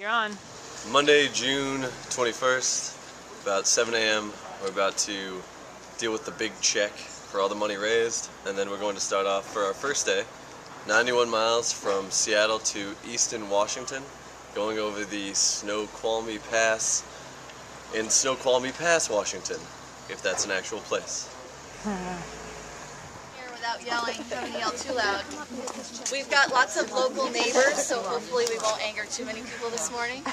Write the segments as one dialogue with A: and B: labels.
A: You're on.
B: Monday, June 21st, about 7 a.m. We're about to deal with the big check for all the money raised, and then we're going to start off for our first day, 91 miles from Seattle to Easton, Washington, going over the Snoqualmie Pass in Snoqualmie Pass, Washington, if that's an actual place.
C: Without yelling, having to yell too loud. We've got lots of local neighbors, so hopefully we won't anger too many people this morning.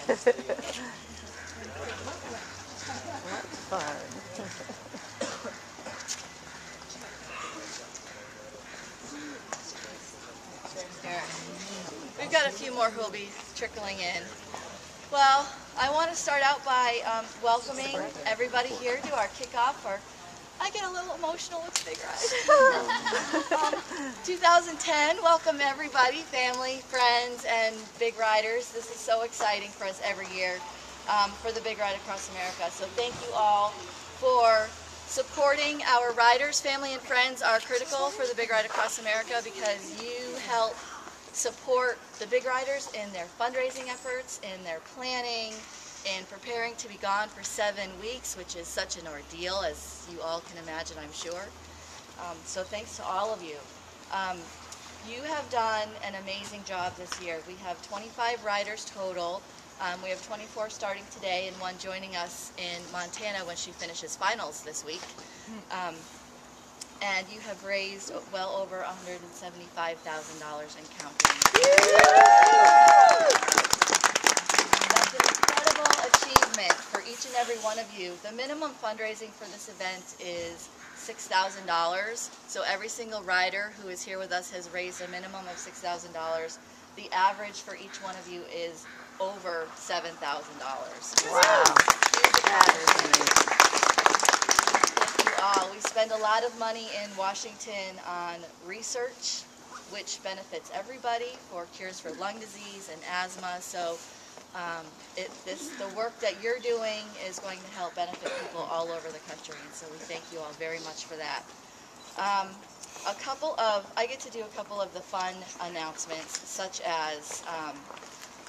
C: Here. We've got a few more who will be trickling in. Well, I want to start out by welcoming everybody here to our kickoff. I get a little emotional with Big Ride. 2010, welcome everybody, family, friends, and Big Riders. This is so exciting for us every year for the Big Ride Across America. So thank you all for supporting our riders. Family and friends are critical for the Big Ride Across America because you help support the Big Riders in their fundraising efforts, in their planning, and preparing to be gone for 7 weeks, which is such an ordeal, as you all can imagine, I'm sure. So thanks to all of you. You have done an amazing job this year. We have 25 riders total. We have 24 starting today and one joining us in Montana when she finishes finals this week. And you have raised well over $175,000 and counting. Achievement for each and every one of you. The minimum fundraising for this event is $6,000. So every single rider who is here with us has raised a minimum of $6,000. The average for each one of you is over $7,000.
D: Wow.
C: Thank you all. We spend a lot of money in Washington on research, which benefits everybody, for cures for lung disease and asthma. So the work that you're doing is going to help benefit people all over the country, and so we thank you all very much for that. I get to do a couple of the fun announcements, such as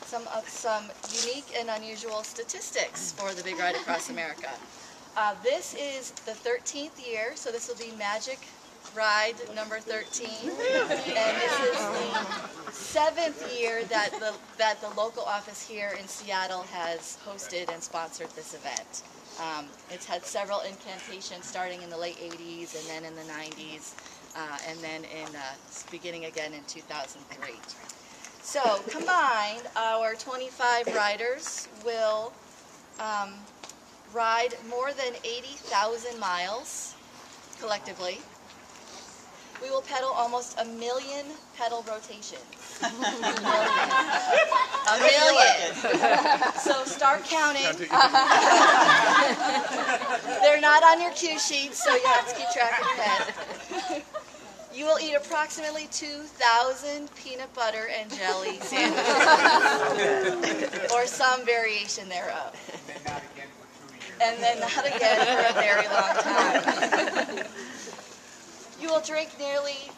C: some unique and unusual statistics for the Big Ride Across America. This is the 13th year, so this will be Magic Ride number 13, and this is the 7th year that the local office here in Seattle has hosted and sponsored this event. It's had several incantations starting in the late 80s and then in the 90s and then beginning again in 2003. So combined, our 25 riders will ride more than 80,000 miles collectively. We will pedal almost 1 million pedal rotations. A million. So start counting. They're not on your cue sheets, so you have to keep track ahead. You will eat approximately 2,000 peanut butter and jelly sandwiches, or some variation thereof. And then not again for a very long time. You will drink nearly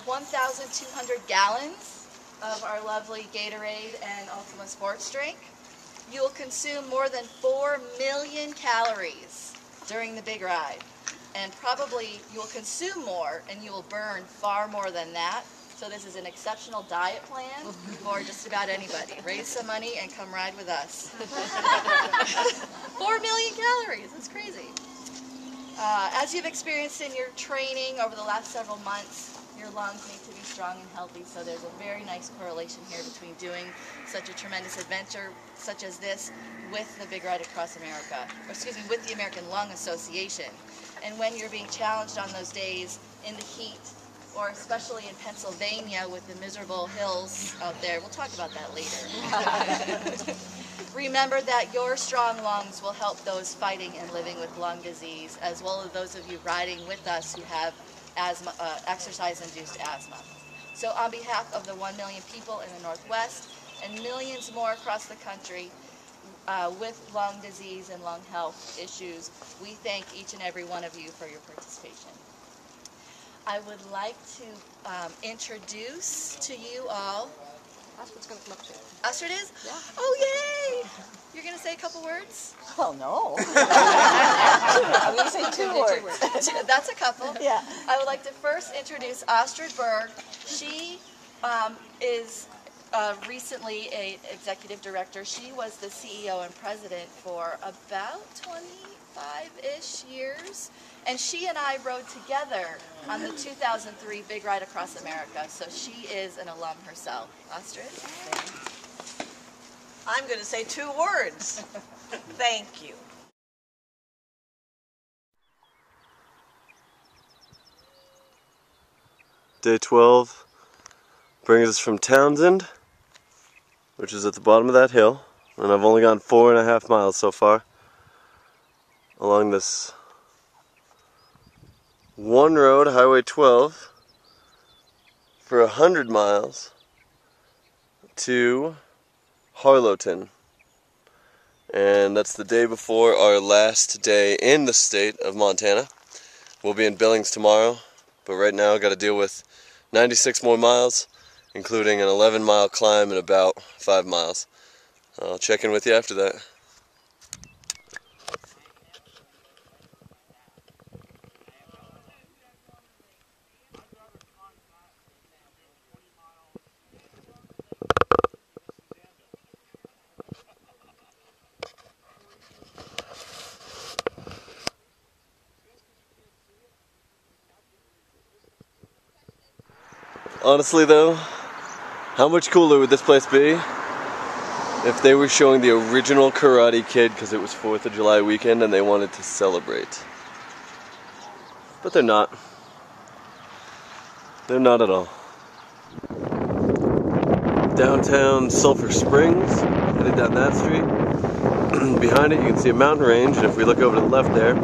C: 1,200 gallons of our lovely Gatorade and Ultima Sports drink. You will consume more than 4 million calories during the Big Ride. And probably you will consume more and you will burn far more than that. So this is an exceptional diet plan for just about anybody. Raise some money and come ride with us. 4 million calories, that's crazy. As you've experienced in your training over the last several months, your lungs need to be strong and healthy, so there's a very nice correlation here between doing such a tremendous adventure such as this with the Big Ride Across America, or excuse me, with the American Lung Association. And when you're being challenged on those days in the heat, or especially in Pennsylvania with the miserable hills out there, we'll talk about that later. Remember that your strong lungs will help those fighting and living with lung disease, as well as those of you riding with us who have asthma, exercise-induced asthma. So on behalf of the 1 million people in the Northwest and millions more across the country with lung disease and lung health issues, we thank each and every one of you for your participation. I would like to introduce to you all
D: Astrid's going to come up to you.
C: Astrid is?
D: Yeah.
C: Oh, yay! You're going to say a couple words?
D: Well, no. I'm going to say two words.
C: That's a couple.
D: Yeah.
C: I would like to first introduce Astrid Berg. She is recently an executive director. She was the CEO and president for about 25-ish years. And she and I rode together on the 2003 Big Ride Across America. So she is an alum herself. Astrid?
A: I'm going to say two words. Thank you.
B: Day 12 brings us from Townsend, which is at the bottom of that hill, and I've only gone 4.5 miles so far along this one road, Highway 12, for 100 miles to Harlowton. And that's the day before our last day in the state of Montana. We'll be in Billings tomorrow, but right now I've got to deal with 96 more miles, including an 11-mile climb and about 5 miles. I'll check in with you after that. Honestly though, how much cooler would this place be if they were showing the original Karate Kid because it was 4th of July weekend and they wanted to celebrate? But they're not. They're not at all. Downtown Sulphur Springs, headed down that street. Behind it you can see a mountain range, and if we look over to the left there,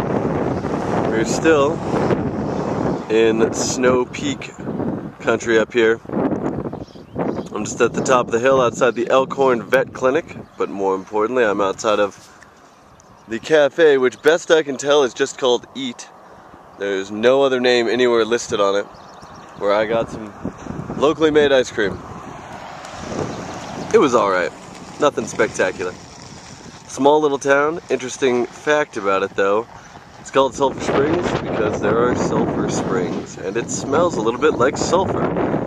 B: we're still in Snow Peak country up here. I'm just at the top of the hill outside the Elkhorn Vet Clinic, but more importantly I'm outside of the cafe, which best I can tell is just called Eat. There's no other name anywhere listed on it, where I got some locally made ice cream. It was alright, nothing spectacular. Small little town. Interesting fact about it though, it's called Sulphur Springs because there are sulfur springs, and it smells a little bit like sulfur.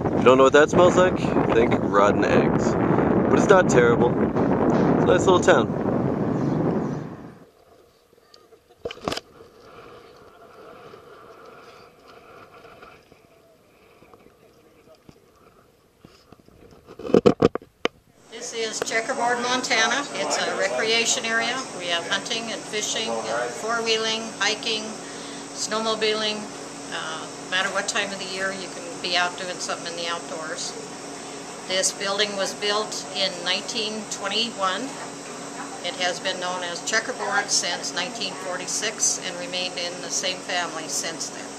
B: If you don't know what that smells like, think rotten eggs. But it's not terrible. It's a nice little town.
D: This is Checkerboard, Montana. It's a recreation area. We have hunting and fishing, four-wheeling, hiking, snowmobiling. No matter what time of the year, you can be out doing something in the outdoors. This building was built in 1921. It has been known as Checkerboard since 1946 and remained in the same family since then.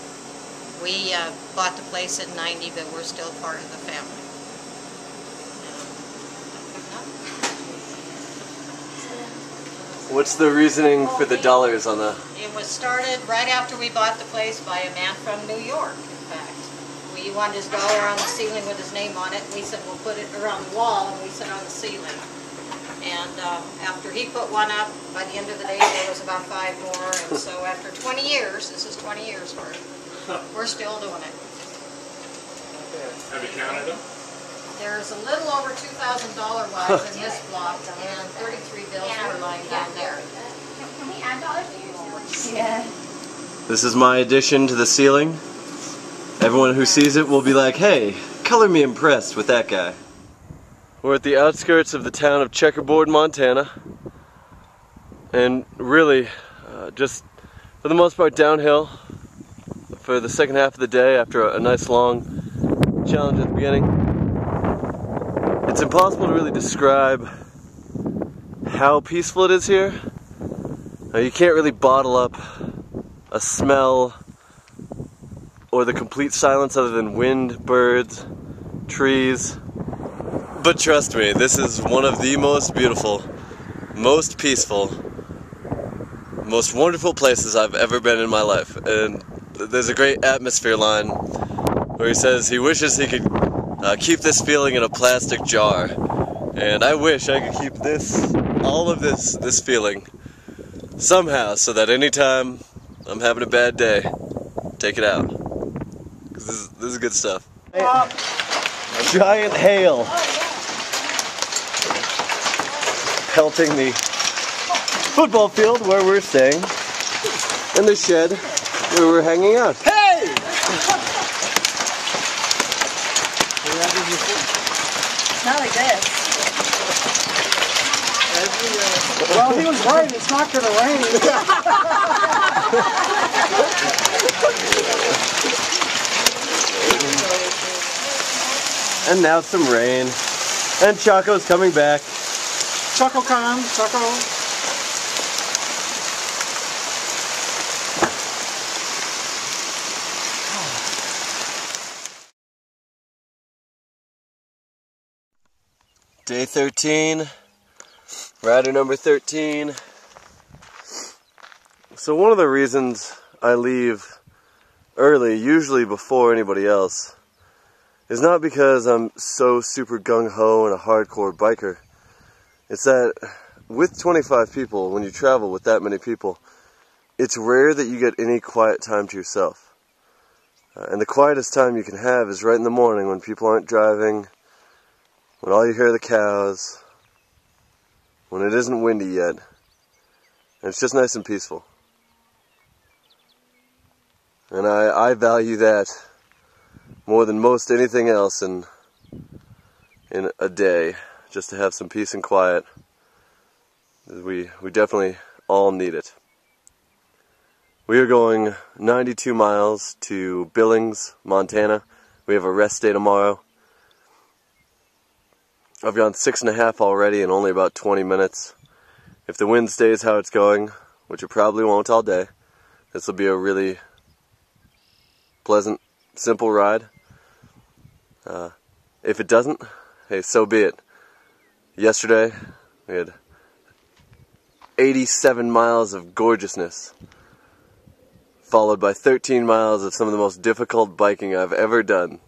D: We bought the place in '90, but we're still part of the family.
B: What's the reasoning for the dollars on the...
D: It was started right after we bought the place by a man from New York, in fact. We wanted his dollar on the ceiling with his name on it, and we said we'll put it around the wall, and we said on the ceiling. And after he put one up, by the end of the day there was about 5 more, and so after 20 years, this is 20 years worth, we're still doing it.
E: Have you counted them?
D: There's a little over $2,000 wise in this block, and 33 bills were lying down there.
F: Can we add dollars to yours?
C: Yeah.
B: This is my addition to the ceiling. Everyone who sees it will be like, hey, color me impressed with that guy. We're at the outskirts of the town of Checkerboard, Montana. And really, just for the most part downhill for the second half of the day after a nice long challenge at the beginning. It's impossible to really describe how peaceful it is here. You can't really bottle up a smell or the complete silence other than wind, birds, trees. But trust me, this is one of the most beautiful, most peaceful, most wonderful places I've ever been in my life. And there's a great atmosphere line where he says he wishes he could keep this feeling in a plastic jar. And I wish I could keep all of this feeling somehow, so that anytime I'm having a bad day, take it out. 'Cause this is good stuff. Giant hail pelting the football field where we're staying, and the shed where we're hanging out.
G: Hey!
C: Not like this.
G: Well, he was right. It's not going to rain.
B: And now some rain, and Choco's coming back.
G: Choco come, Choco.
B: Day 13, rider number 13. So one of the reasons I leave early, usually before anybody else, is not because I'm so super gung-ho and a hardcore biker. It's that with 25 people, when you travel with that many people, it's rare that you get any quiet time to yourself. And the quietest time you can have is right in the morning when people aren't driving, when all you hear are the cows, when it isn't windy yet, and it's just nice and peaceful. And I value that more than most anything else in a day, just to have some peace and quiet. We definitely all need it. We are going 92 miles to Billings, Montana. We have a rest day tomorrow. I've gone 6.5 already in only about 20 minutes. If the wind stays how it's going, which it probably won't all day, this will be a really pleasant, simple ride. If it doesn't, hey, so be it. Yesterday, we had 87 miles of gorgeousness, followed by 13 miles of some of the most difficult biking I've ever done.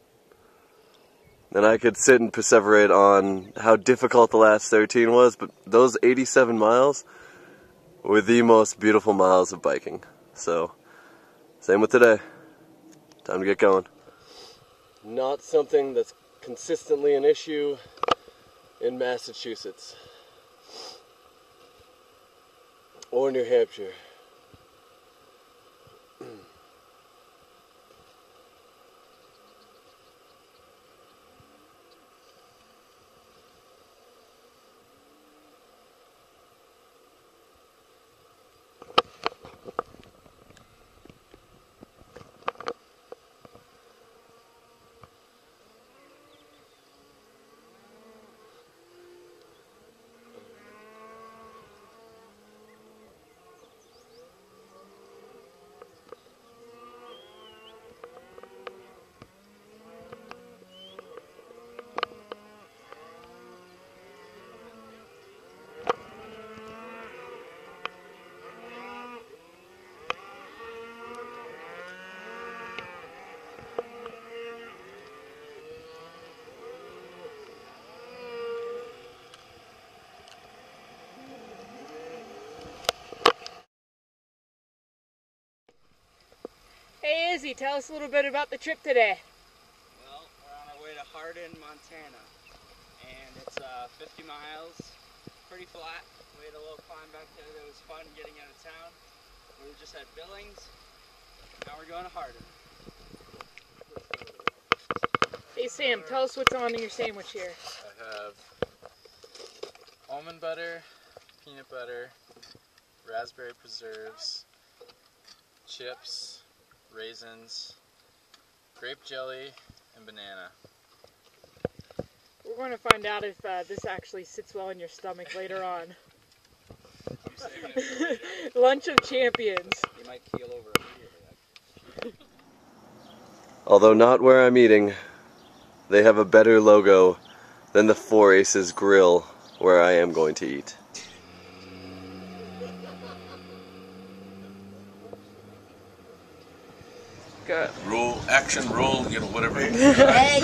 B: And I could sit and perseverate on how difficult the last 13 was, but those 87 miles were the most beautiful miles of biking. So, same with today. Time to get going. Not something that's consistently an issue in Massachusetts or New Hampshire.
H: Hey Izzy, tell us a little bit about the trip today.
I: Well, we're on our way to Hardin, Montana, and it's 50 miles, pretty flat. We had a little climb back there that was fun getting out of town. We were just at Billings, now we're going to Hardin.
H: Hey Sam, tell us what's on in your sandwich here.
J: I have almond butter, peanut butter, raspberry preserves, chips, raisins, grape jelly, and banana.
H: We're going to find out if this actually sits well in your stomach later on.
J: I'm saving it for later.
H: Lunch of champions.
I: You might keel over immediately.
B: Although not where I'm eating, they have a better logo than the Four Aces Grill where I am going to eat.
H: Good.
E: Roll, action, roll, you know, whatever.
C: Hey,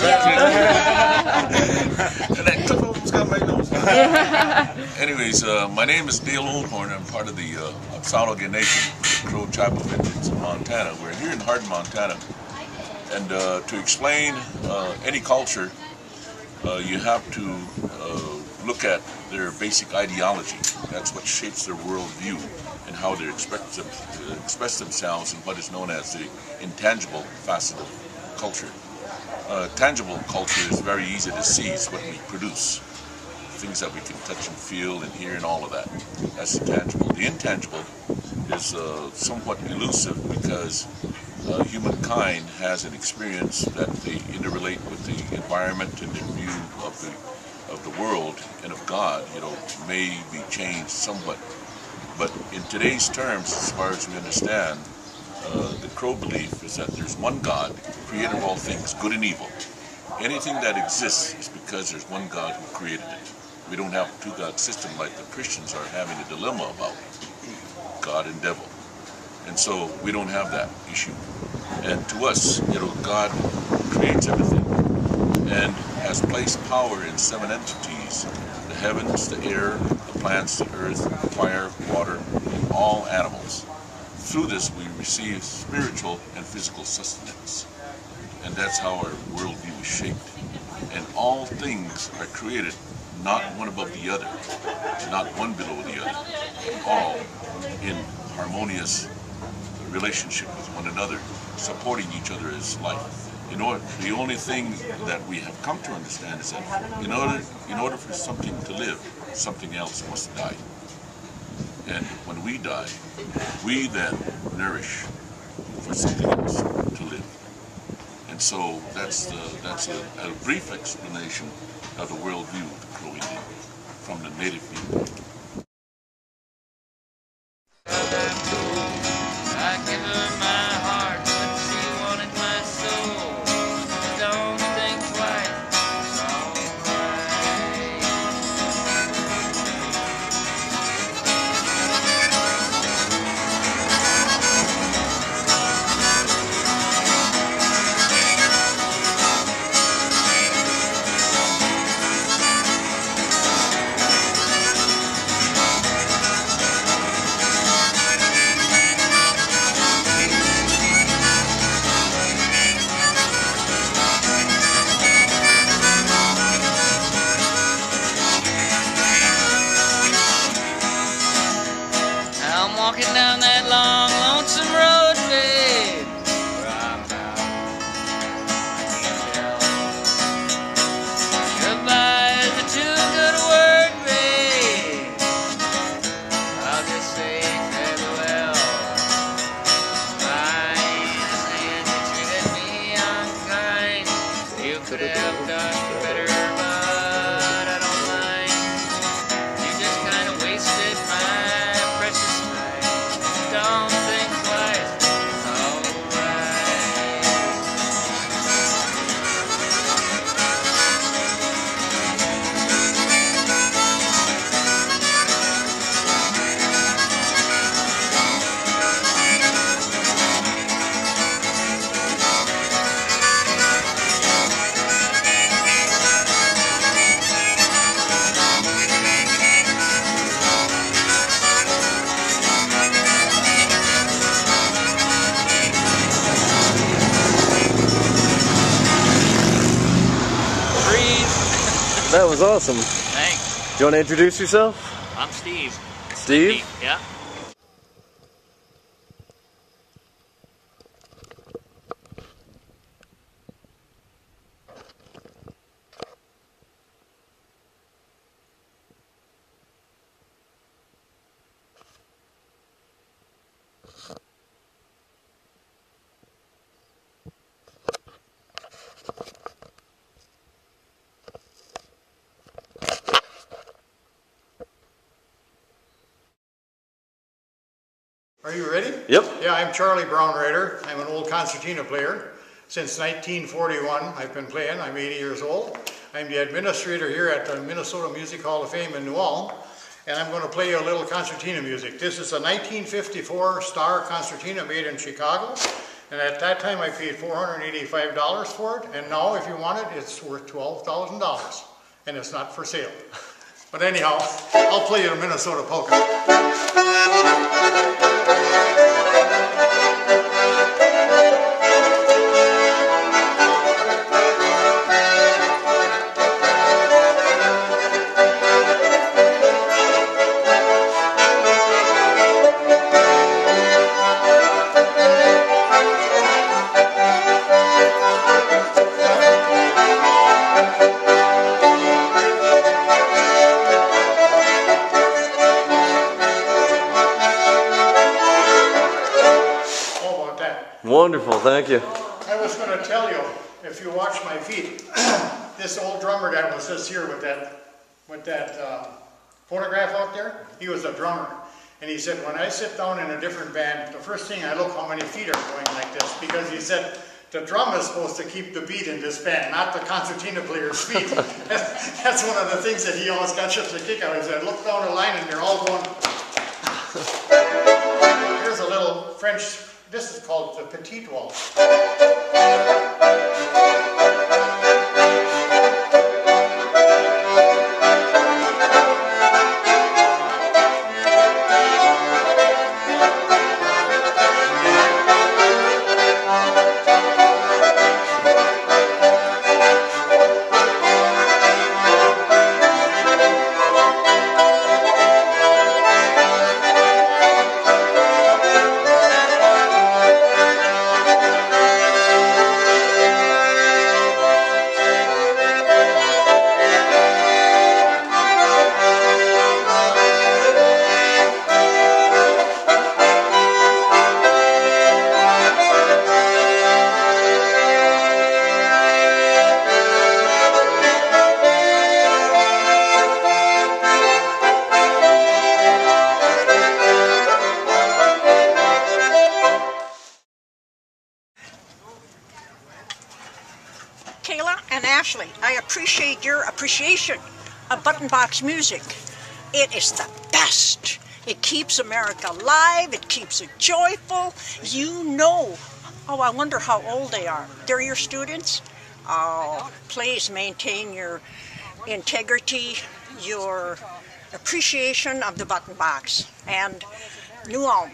E: And that clip almost got my nose. Anyways, my name is Dale Oldhorn. I'm part of the Sauloga Nation, the Crow Tribe of Indians in Montana. We're here in Hardin, Montana. And to explain any culture, you have to look at their basic ideology. That's what shapes their worldview and how they express themselves in what is known as the intangible facet of culture. Tangible culture is very easy to see. It's what we produce. Things that we can touch and feel and hear and all of that. That's intangible. The intangible is somewhat elusive because humankind has an experience that they interrelate with the environment and their view of the world and of God, you know, may be changed somewhat. But in today's terms, as far as we understand, the Crow belief is that there's one God, creator of all things, good and evil. Anything that exists is because there's one God who created it. We don't have a two-God system like the Christians are having a dilemma about, God and devil. And so we don't have that issue. And to us, you know, God creates everything and has placed power in 7 entities: the heavens, the air, the plants, the earth, fire, water, and all animals. Through this, we receive spiritual and physical sustenance. And that's how our worldview is shaped. And all things are created not one above the other, not one below the other, all in harmonious relationship with one another, supporting each other as life. The only thing that we have come to understand is that in order for something to live, something else must die. And when we die, we then nourish for something else to live. And so that's a brief explanation of the worldview of the Crow Indian from the native people.
K: I give her my heart, but she wanted my soul. Don't think twice, it's alright. I'm walking down that long, lonesome road, babe, where I'm bound. I can't tell. Goodbye is a too good a word, babe. I'll just say farewell. Fine, saying you treated me unkind. You could have done better, but I don't mind. You just kind of wasted my precious time. Don't think twice, it's alright.
B: That was awesome.
K: Thanks.
B: Do you want to introduce yourself?
K: I'm Steve.
B: Steve?
K: Yeah.
L: Are you ready?
B: Yep.
L: Yeah, I'm Charlie Brownrider. I'm an old concertina player. Since 1941, I've been playing. I'm 80 years old. I'm the administrator here at the Minnesota Music Hall of Fame in New Ulm, and I'm going to play you a little concertina music. This is a 1954 Star concertina made in Chicago. And at that time I paid $485 for it, and now if you want it, it's worth $12,000. And it's not for sale. But anyhow, I'll play you a Minnesota polka.
B: Wonderful, thank you.
L: I was going to tell you, if you watch my feet, this old drummer guy was just here with that photograph out there. He was a drummer. And he said, when I sit down in a different band, the first thing I look how many feet are going like this. Because he said, the drum is supposed to keep the beat in this band, not the concertina player's feet. That's one of the things that he always got such a kick out of. He said, look down the line and they're all going. Here's a little French. This is called the Petite Waltz.
M: Kayla and Ashley, I appreciate your appreciation of Button Box music. It is the best. It keeps America alive. It keeps it joyful. You know. Oh, I wonder how old they are. They're your students? Oh, please maintain your integrity, your appreciation of the Button Box and New Ulm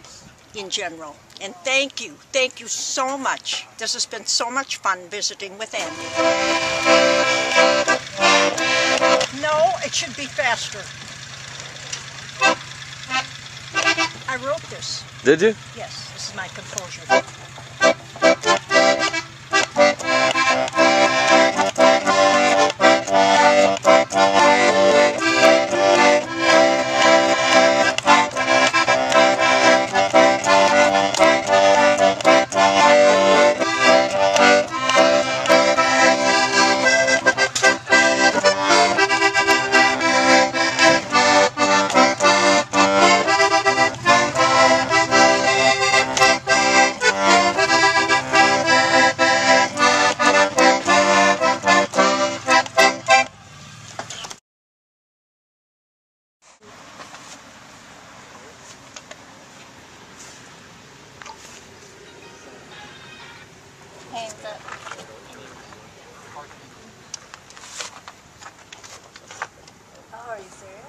M: in general. And thank you so much. This has been so much fun visiting with Andy. No, it should be faster. I wrote this.
B: Did you?
M: Yes, this is my composure.
C: Hands up. Oh, are you serious?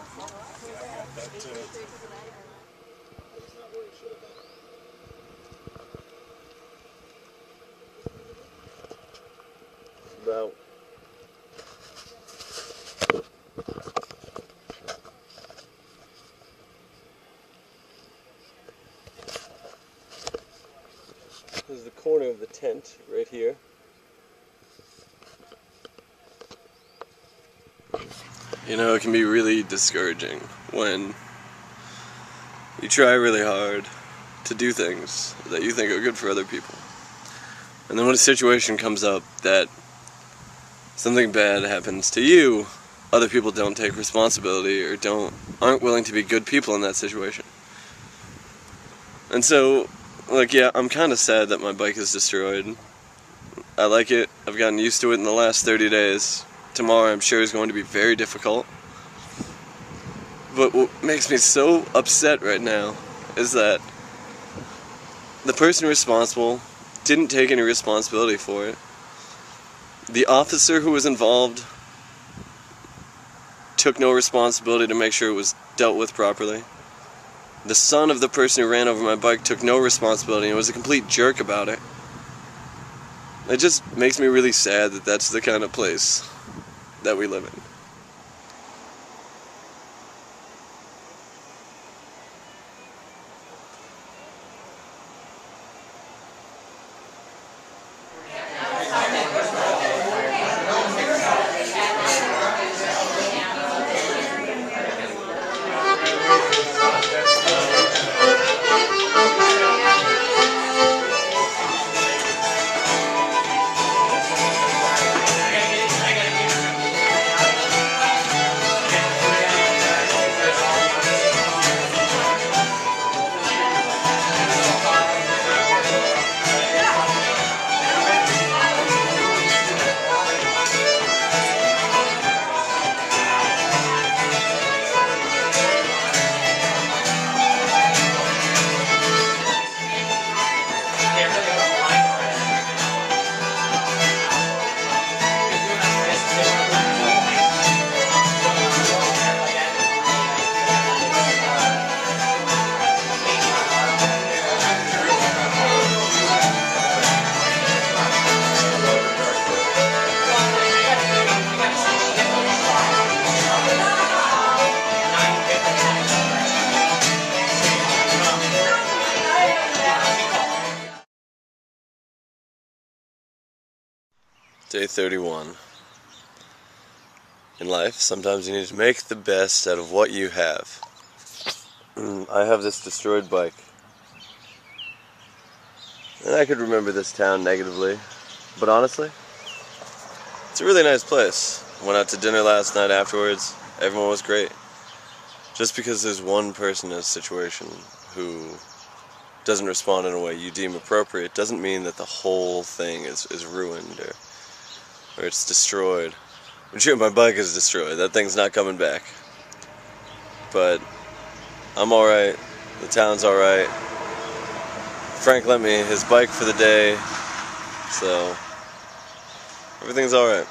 B: About this is the corner of the tent right here. You know, it can be really discouraging when you try really hard to do things that you think are good for other people. And then when a situation comes up that something bad happens to you, other people don't take responsibility or aren't willing to be good people in that situation. And so, like, yeah, I'm kind of sad that my bike is destroyed. I like it. I've gotten used to it in the last 30 days. Tomorrow, I'm sure, is going to be very difficult. But what makes me so upset right now is that the person responsible didn't take any responsibility for it. The officer who was involved took no responsibility to make sure it was dealt with properly. The son of the person who ran over my bike took no responsibility and was a complete jerk about it. It just makes me really sad that that's the kind of place that we live in. Day 31. In life, sometimes you need to make the best out of what you have. I have this destroyed bike. And I could remember this town negatively, but honestly, it's a really nice place. Went out to dinner last night afterwards. Everyone was great. Just because there's one person in a situation who doesn't respond in a way you deem appropriate doesn't mean that the whole thing is ruined or it's destroyed. I'm sure my bike is destroyed. That thing's not coming back. But I'm alright. The town's alright. Frank lent me his bike for the day, so everything's alright.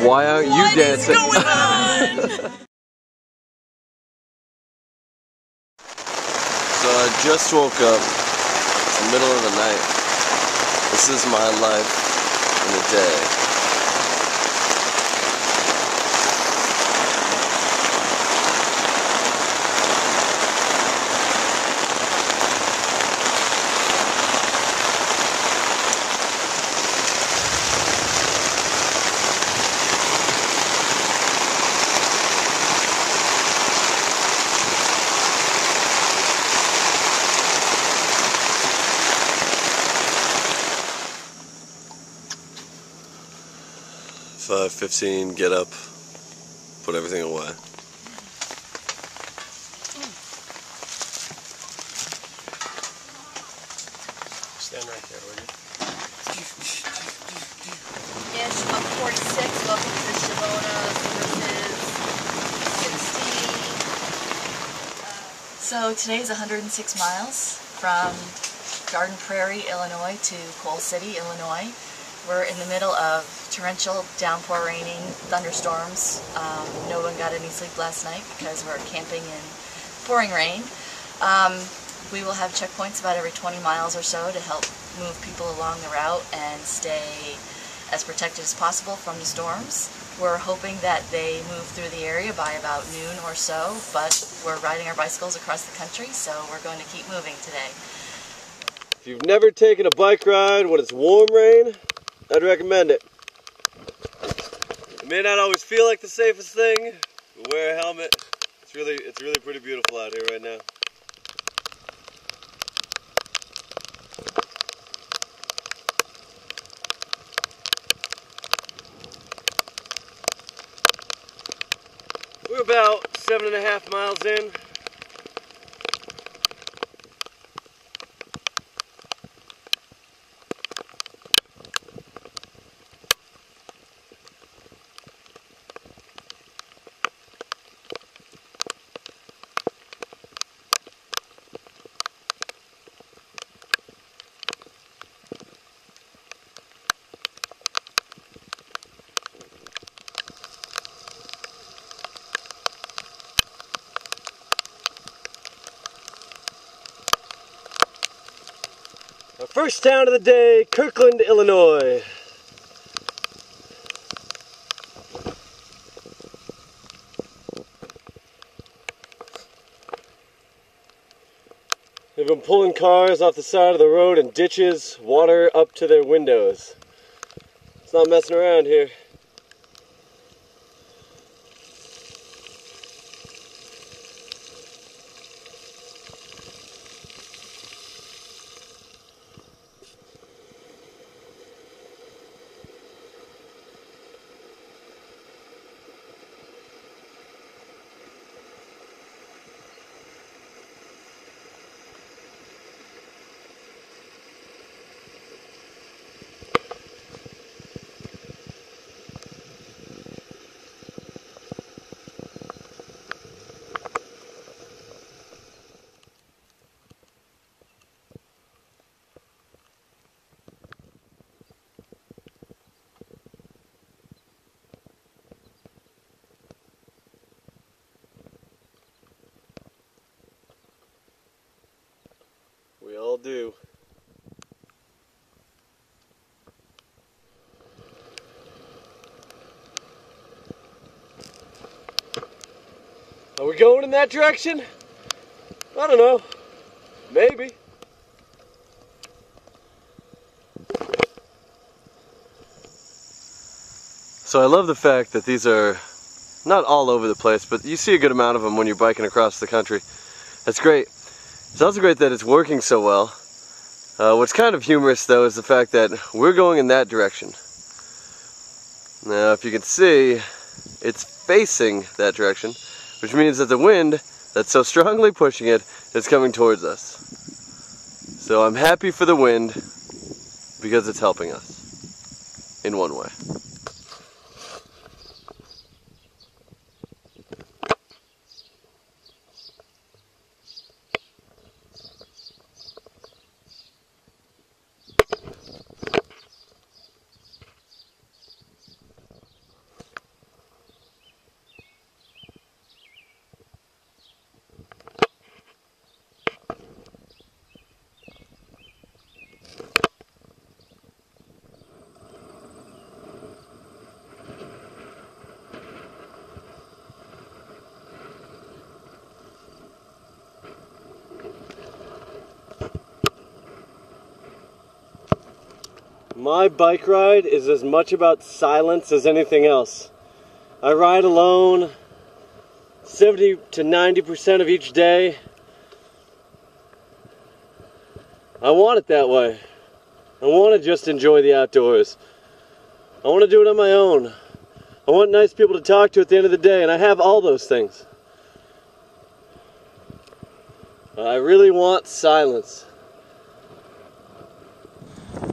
B: Why aren't you dancing? So I just woke up. It's the middle of the night. This is my life in a day. $5:15, get up, put everything away.
N: Stand right there, will you?
C: Yeah, Shimona 46, welcome to the Shimona versus 60. So today is 106 miles from Garden Prairie, Illinois to Coal City, Illinois. We're in the middle of torrential, downpour, raining, thunderstorms. No one got any sleep last night because we're camping in pouring rain. We will have checkpoints about every 20 miles or so to help move people along the route and stay as protected as possible from the storms. We're hoping that they move through the area by about noon or so, but we're riding our bicycles across the country, so we're going to keep moving today.
B: If you've never taken a bike ride when it's warm rain, I'd recommend it. It may not always feel like the safest thing, but wear a helmet. It's really pretty beautiful out here right now. We're about 7.5 miles in. Our first town of the day, Kirkland, Illinois. They've been pulling cars off the side of the road and ditches, water up to their windows. It's not messing around here. We all do. Are we going in that direction? I don't know. Maybe. So I love the fact that these are not all over the place, but you see a good amount of them when you're biking across the country. That's great. It's also great that it's working so well. What's kind of humorous though is the fact that we're going in that direction. Now if you can see, it's facing that direction, which means that the wind that's so strongly pushing it is coming towards us. So I'm happy for the wind because it's helping us in one way. My bike ride is as much about silence as anything else. I ride alone 70 to 90% of each day. I want it that way. I want to just enjoy the outdoors. I want to do it on my own. I want nice people to talk to at the end of the day, and I have all those things. I really want silence.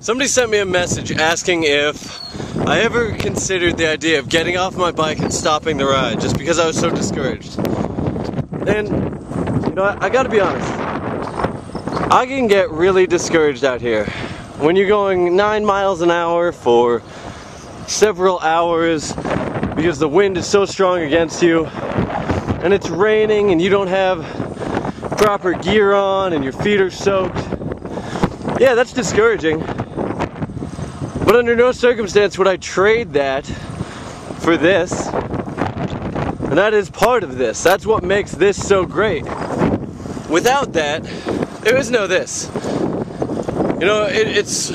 B: Somebody sent me a message asking if I ever considered the idea of getting off my bike and stopping the ride just because I was so discouraged. And, you know, I gotta be honest. I can get really discouraged out here. when you're going 9 miles an hour for several hours because the wind is so strong against you and it's raining and you don't have proper gear on and your feet are soaked. Yeah, that's discouraging. But under no circumstance would I trade that for this. And that is part of this. That's what makes this so great. Without that, there is no this. You know, it's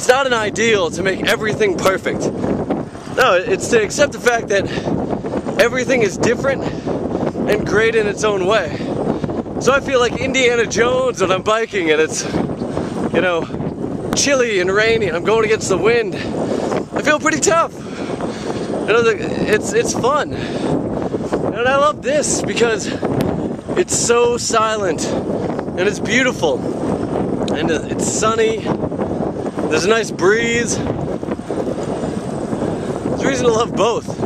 B: not an ideal to make everything perfect. No, it's to accept the fact that everything is different and great in its own way. So I feel like Indiana Jones when I'm biking and it's, you know, chilly and rainy and I'm going against the wind. I feel pretty tough. You know, it's fun. And I love this because it's so silent and it's beautiful and it's sunny. There's a nice breeze. There's a reason to love both.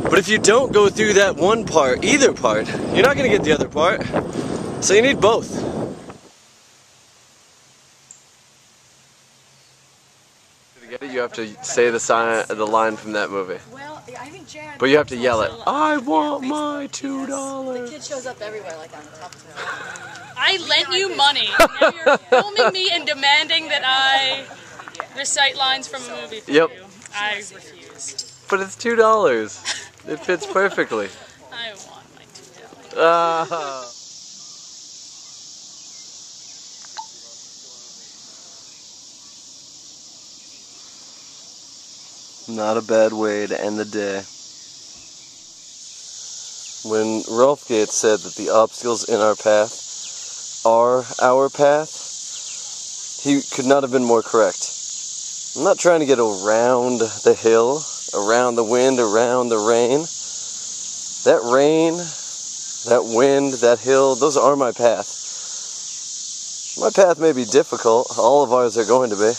B: But if you don't go through that one part, either part, you're not going to get the other part. So you need both. To get it, you have to say the line from that movie.
C: Well, I think Jan.
B: But you have to yell it. I want my $2.
C: The kid shows up everywhere, like on the top of the
O: I lent you money. Now you're filming me and demanding that I recite lines from a movie for
B: Yep.
O: you. I refuse.
B: But it's $2. It fits perfectly.
O: I want my $2.
B: Not a bad way to end the day. When Rolf Gates said that the obstacles in our path are our path, he could not have been more correct. I'm not trying to get around the hill, around the wind, around the rain. That rain, that wind, that hill, those are my path. My path may be difficult, all of ours are going to be.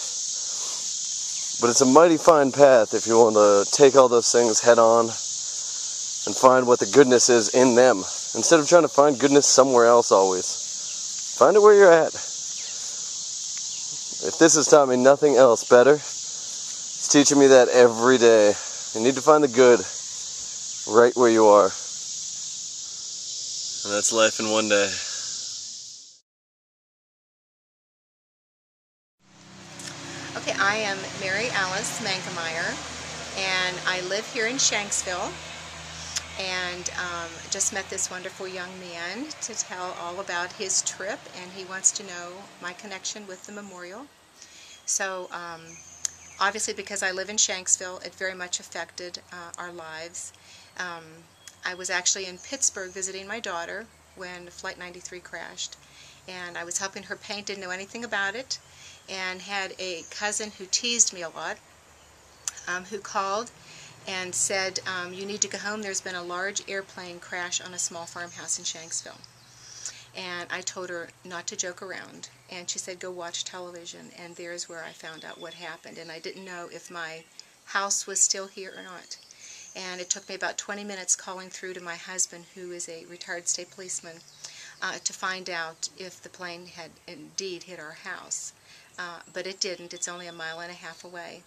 B: But it's a mighty fine path if you want to take all those things head on and find what the goodness is in them, instead of trying to find goodness somewhere else always. Find it where you're at. If this has taught me nothing else better, it's teaching me that every day. You need to find the good right where you are. And that's life in one day.
D: Okay, I am Mary Alice Mankemeyer, and I live here in Shanksville, and just met this wonderful young man to tell all about his trip, and he wants to know my connection with the memorial. So obviously because I live in Shanksville, it very much affected our lives. I was actually in Pittsburgh visiting my daughter when Flight 93 crashed, and I was helping her paint, didn't know anything about it, and had a cousin who teased me a lot, who called and said, you need to go home, there's been a large airplane crash on a small farmhouse in Shanksville. And I told her not to joke around, and she said, go watch television, and there's where I found out what happened. And I didn't know if my house was still here or not. And it took me about 20 minutes calling through to my husband, who is a retired state policeman, to find out if the plane had indeed hit our house. But it didn't. It's only 1.5 miles away.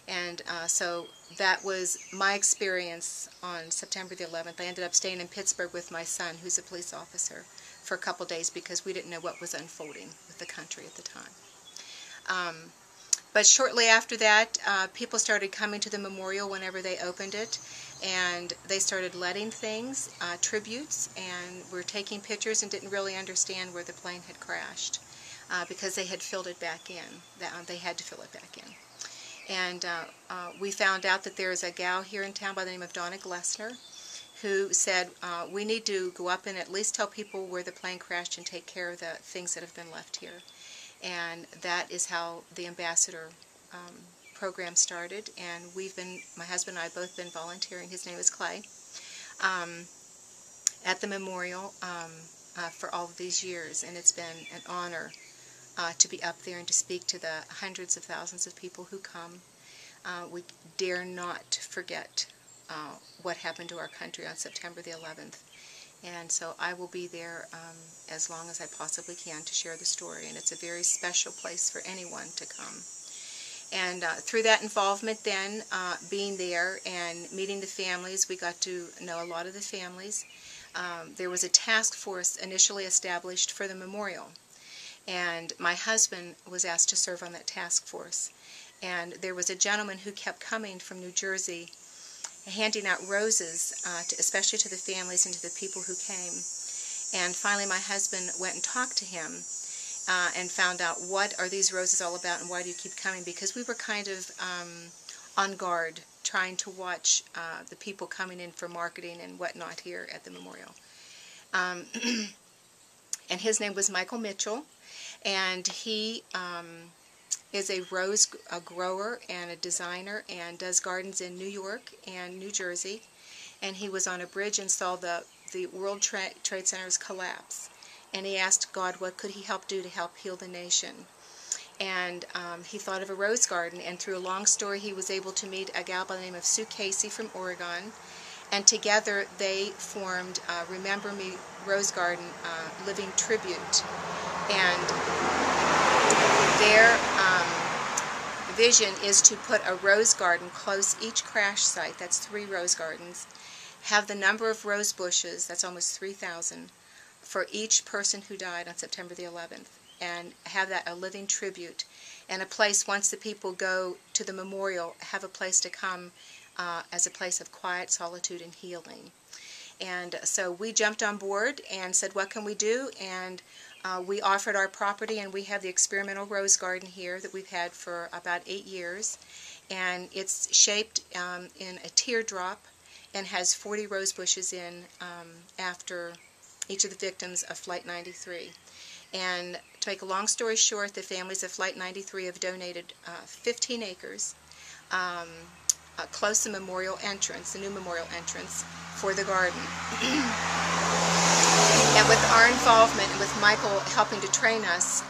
D: And so that was my experience on September the 11th. I ended up staying in Pittsburgh with my son, who's a police officer, for a couple days because we didn't know what was unfolding with the country at the time. But shortly after that, people started coming to the memorial whenever they opened it, and they started letting things, tributes, and were taking pictures and didn't really understand where the plane had crashed. Because they had filled it back in. They had to fill it back in. And we found out that there is a gal here in town by the name of Donna Glessner who said, we need to go up and at least tell people where the plane crashed and take care of the things that have been left here. And that is how the ambassador program started. And my husband and I have both been volunteering, his name is Clay, at the memorial for all of these years. And it's been an honor to be up there and to speak to the hundreds of thousands of people who come. We dare not forget what happened to our country on September the 11th.
P: And so I will be there as long as I possibly can to share the story. And it's a very special place for anyone to come. And through that involvement then, being there and meeting the families, we got to know a lot of the families. There was a task force initially established for the memorial. And my husband was asked to serve on that task force. And there was a gentleman who kept coming from New Jersey, handing out roses, especially to the families and to the people who came. And finally my husband went and talked to him and found out, what are these roses all about and why do you keep coming? Because we were kind of on guard, trying to watch the people coming in for marketing and whatnot here at the memorial. And his name was Michael Mitchell, and he is a rose grower and a designer and does gardens in New York and New Jersey. And he was on a bridge and saw the World Trade Center's collapse. And he asked God what could he help do to help heal the nation. And he thought of a rose garden, and through a long story he was able to meet a gal by the name of Sue Casey from Oregon. And together they formed Remember Me Rose Garden Living Tribute. And their vision is to put a rose garden close each crash site, that's 3 rose gardens, have the number of rose bushes, that's almost 3,000, for each person who died on September the 11th, and have that a living tribute, and a place, once the people go to the memorial, have a place to come as a place of quiet, solitude, and healing. And so we jumped on board and said, what can we do? And we offered our property, and we have the experimental rose garden here that we've had for about 8 years. And it's shaped in a teardrop and has 40 rose bushes in after each of the victims of Flight 93. And to make a long story short, the families of Flight 93 have donated 15 acres close to the memorial entrance, the new memorial entrance, for the garden. And with our involvement and with Michael helping to train us,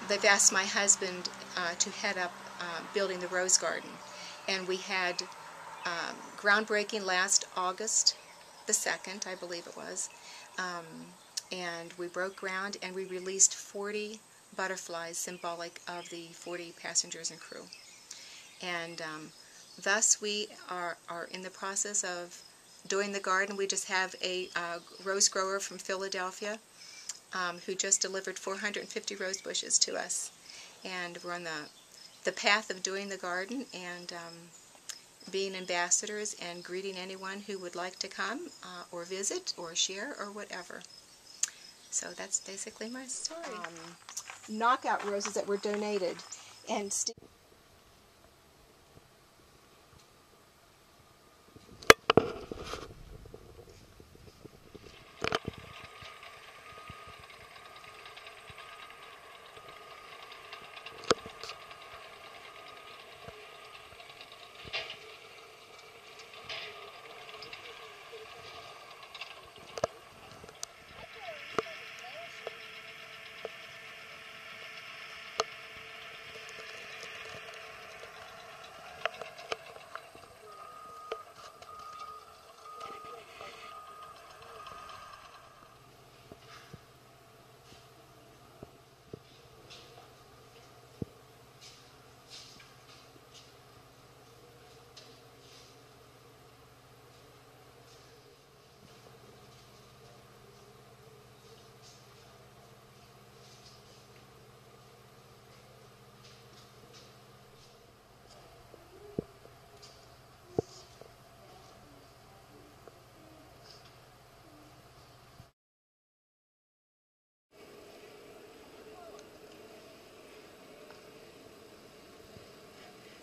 P: they've asked my husband to head up building the rose garden. And we had groundbreaking last August the 2nd, I believe it was, and we broke ground and we released 40 butterflies symbolic of the 40 passengers and crew. And thus we are in the process of doing the garden. We just have a rose grower from Philadelphia who just delivered 450 rose bushes to us. And we're on the path of doing the garden and being ambassadors and greeting anyone who would like to come or visit or share or whatever. So that's basically my story. Knockout roses that were donated. And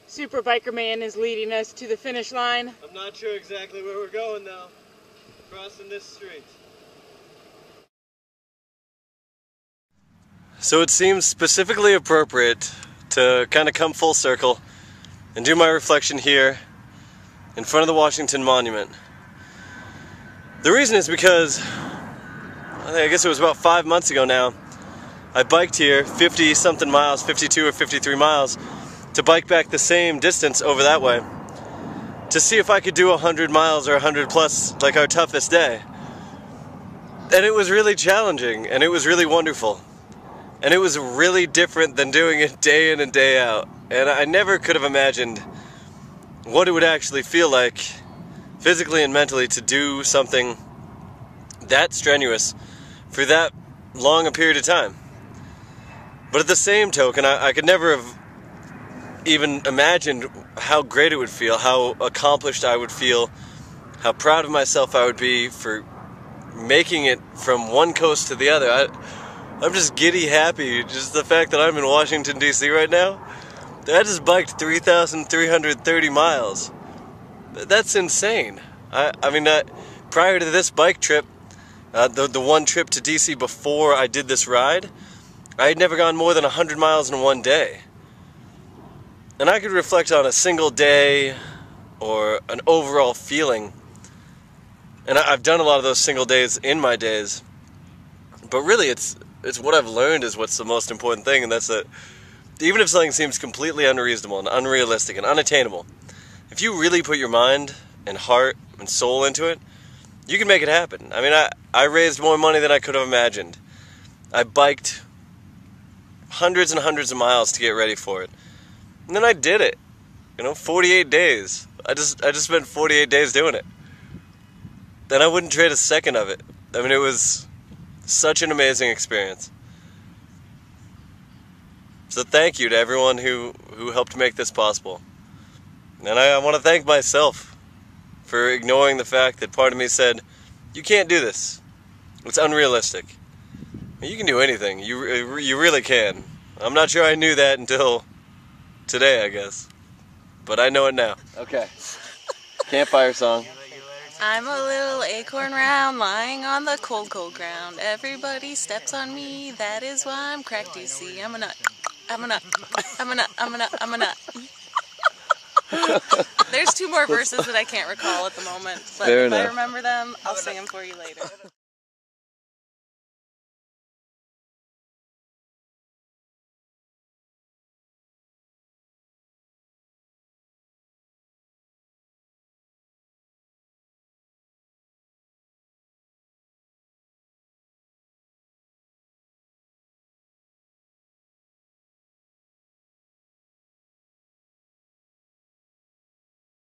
H: Super Biker Man is leading us to the finish line.
J: I'm not sure exactly where we're going though. Crossing this street.
B: So it seems specifically appropriate to kind of come full circle and do my reflection here in front of the Washington Monument. The reason is because, I guess it was about 5 months ago now, I biked here 50 something miles, 52 or 53 miles, to bike back the same distance over that way to see if I could do 100 miles or 100 plus, like our toughest day. And it was really challenging, and it was really wonderful. And it was really different than doing it day in and day out. And I never could have imagined what it would actually feel like, physically and mentally, to do something that strenuous for that long a period of time. But at the same token, I could never have even imagined how great it would feel, how accomplished I would feel, how proud of myself I would be for making it from one coast to the other. I'm just giddy happy, just the fact that I'm in Washington, D.C. right now. I just biked 3,330 miles. That's insane. I mean, prior to this bike trip, the one trip to D.C. before I did this ride, I had never gone more than 100 miles in one day. And I could reflect on a single day or an overall feeling. And I've done a lot of those single days in my days. But really, it's what I've learned is what's the most important thing, and that's that even if something seems completely unreasonable and unrealistic and unattainable, if you really put your mind and heart and soul into it, you can make it happen. I mean, I raised more money than I could have imagined. I biked hundreds and hundreds of miles to get ready for it. And then I did it. 48 days. I just spent 48 days doing it. Then I wouldn't trade a second of it. I mean, it was such an amazing experience. So thank you to everyone who helped make this possible. And I want to thank myself for ignoring the fact that part of me said, you can't do this. It's unrealistic. You can do anything. You really can. I'm not sure I knew that until today, I guess. But I know it now. Okay. Campfire song.
O: I'm a little acorn round, lying on the cold, cold ground. Everybody steps on me, that is why I'm cracked, you see. I'm a nut. I'm a nut. I'm a nut. I'm a nut. I'm a nut. There's two more verses that I can't recall at the moment, but if I remember them, I'll sing them for you later.